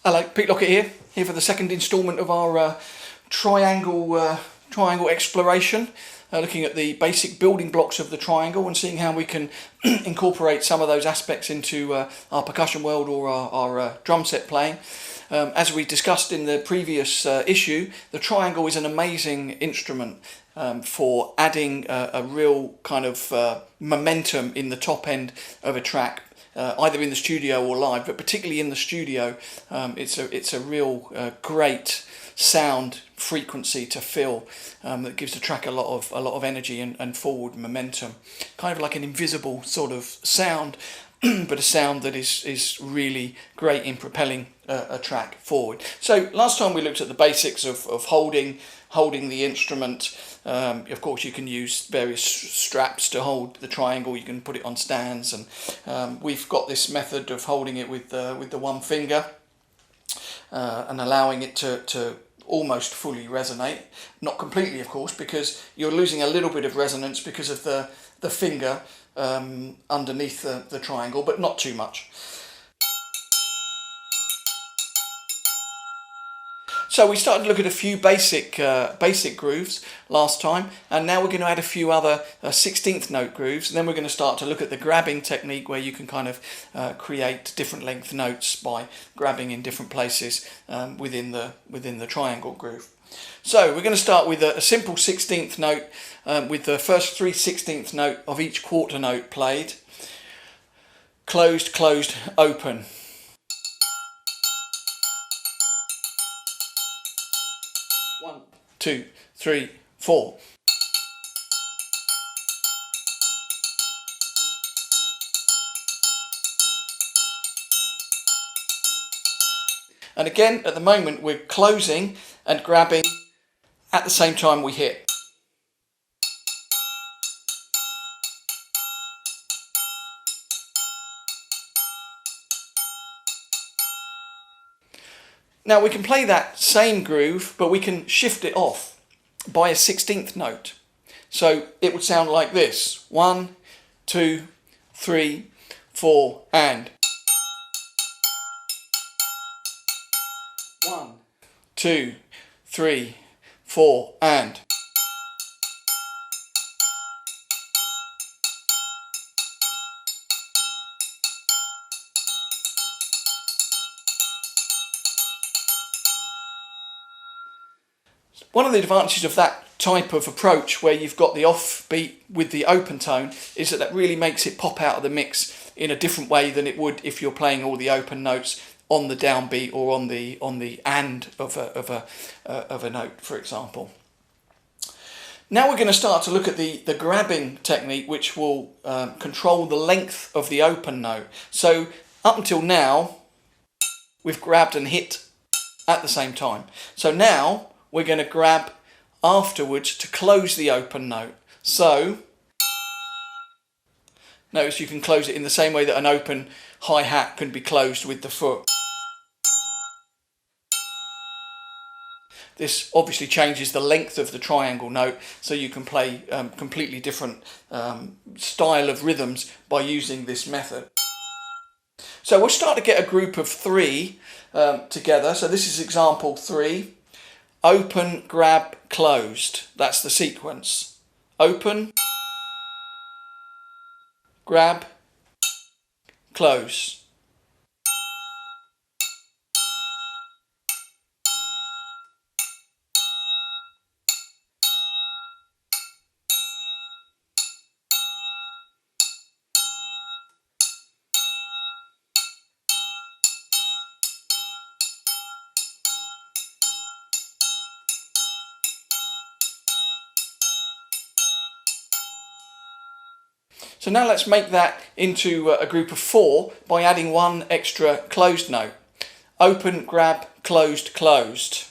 Hello, Pete Lockett here for the second instalment of our triangle exploration, looking at the basic building blocks of the triangle and seeing how we can incorporate some of those aspects into our percussion world or our drum set playing. As we discussed in the previous issue, the triangle is an amazing instrument for adding a real kind of momentum in the top end of a track. Either in the studio or live, but particularly in the studio, it's a real great sound frequency to fill that gives the track a lot of energy and forward momentum. Kind of like an invisible sort of sound, but a sound that is really great in propelling a track forward. So last time we looked at the basics of holding the instrument. Of course, you can use various straps to hold the triangle. You can put it on stands, and we've got this method of holding it with the one finger and allowing it to almost fully resonate. Not completely, of course, because you're losing a little bit of resonance because of the finger underneath the triangle, but not too much. So we started to look at a few basic grooves last time, and now we're going to add a few other 16th note grooves, and then we're going to start to look at the grabbing technique, where you can kind of create different length notes by grabbing in different places within the triangle groove. So we're going to start with a simple 16th note with the first 3 16th note of each quarter note played. Closed, closed, open. 1, 2, 3, 4. And again, at the moment, we're closing and grabbing at the same time we hit. Now we can play that same groove, but we can shift it off by a 16th note. So it would sound like this: 1, 2, 3, 4, and 1, 2, 3, 4, and. One of the advantages of that type of approach, where you've got the offbeat with the open tone, is that really makes it pop out of the mix in a different way than it would if you're playing all the open notes on the downbeat or on the and of a note, for example. Now we're going to start to look at the grabbing technique, which will control the length of the open note. So up until now, we've grabbed and hit at the same time. So now we're going to grab afterwards to close the open note. So notice you can close it in the same way that an open hi-hat can be closed with the foot. This obviously changes the length of the triangle note, so you can play completely different style of rhythms by using this method. So we'll start to get a group of 3 together. So this is example 3. Open, grab, closed. That's the sequence. Open, grab, close. So now let's make that into a group of 4 by adding one extra closed note. Open, grab, closed, closed.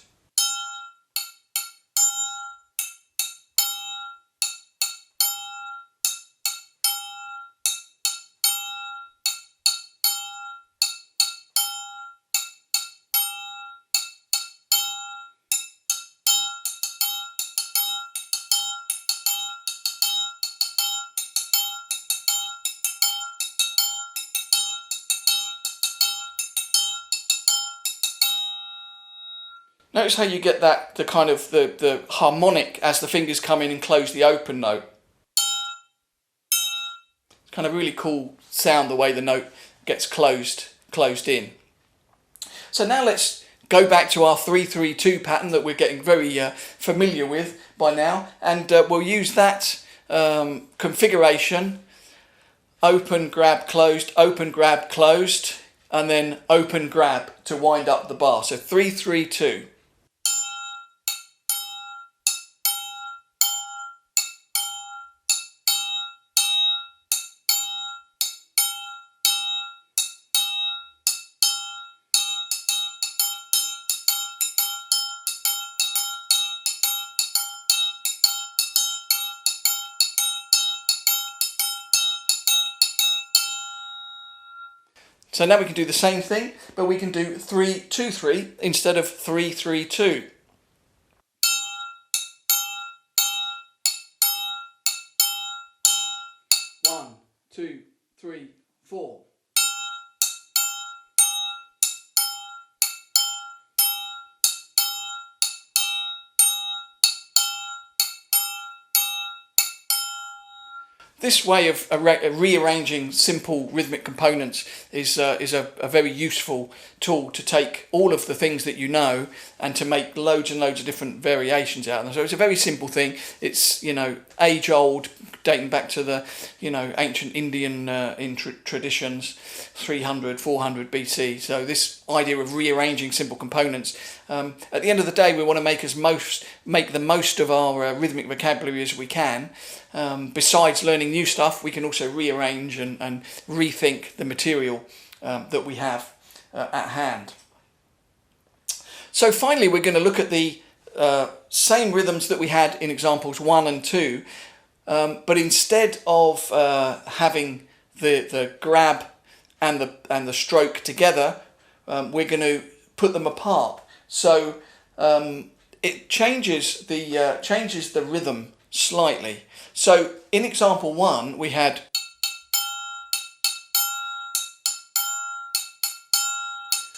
Notice how you get that, the kind of the harmonic as the fingers come in and close the open note. It's kind of really cool sound the way the note gets closed in. So now let's go back to our 3-3-2 pattern that we're getting very familiar with by now, and we'll use that configuration: open, grab, closed, and then open, grab to wind up the bar. So 3-3-2. So now we can do the same thing, but we can do 3-2-3 instead of 3-3-2. One, two, three, four. This way of rearranging simple rhythmic components is a very useful tool to take all of the things that you know and to make loads and loads of different variations out of them. So it's a very simple thing. It's, you know, age old, dating back to the, you know, ancient Indian traditions, 300, 400 BC. So this idea of rearranging simple components, at the end of the day, we want to make the most of our rhythmic vocabulary as we can. Besides learning new stuff, we can also rearrange and rethink the material that we have at hand. So finally, we're going to look at the same rhythms that we had in examples 1 and 2, but instead of having the grab and the stroke together, we're going to put them apart. So it changes the rhythm slightly. So in example 1, we had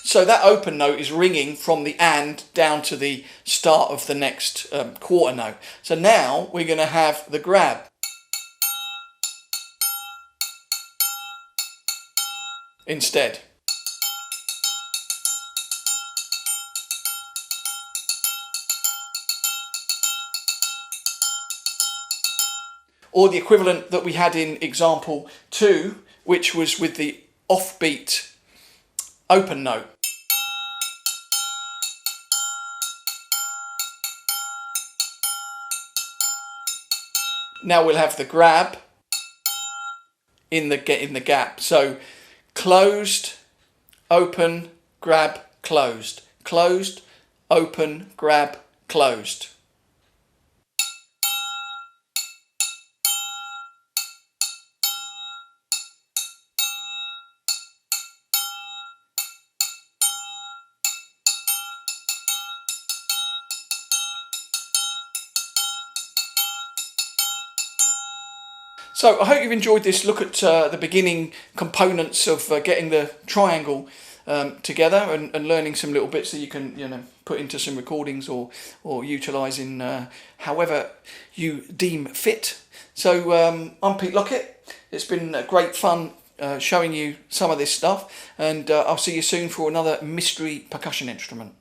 so that open note is ringing from the and down to the start of the next quarter note. So now we're going to have the grab. Instead. Or the equivalent that we had in example 2, which was with the offbeat open note. Now we'll have the grab in the gap. So closed, open, grab, closed. Closed, open, grab, closed. So I hope you've enjoyed this look at the beginning components of getting the triangle together and learning some little bits that you can, you know, put into some recordings or utilise in however you deem fit. So I'm Pete Lockett. It's been great fun showing you some of this stuff, and I'll see you soon for another mystery percussion instrument.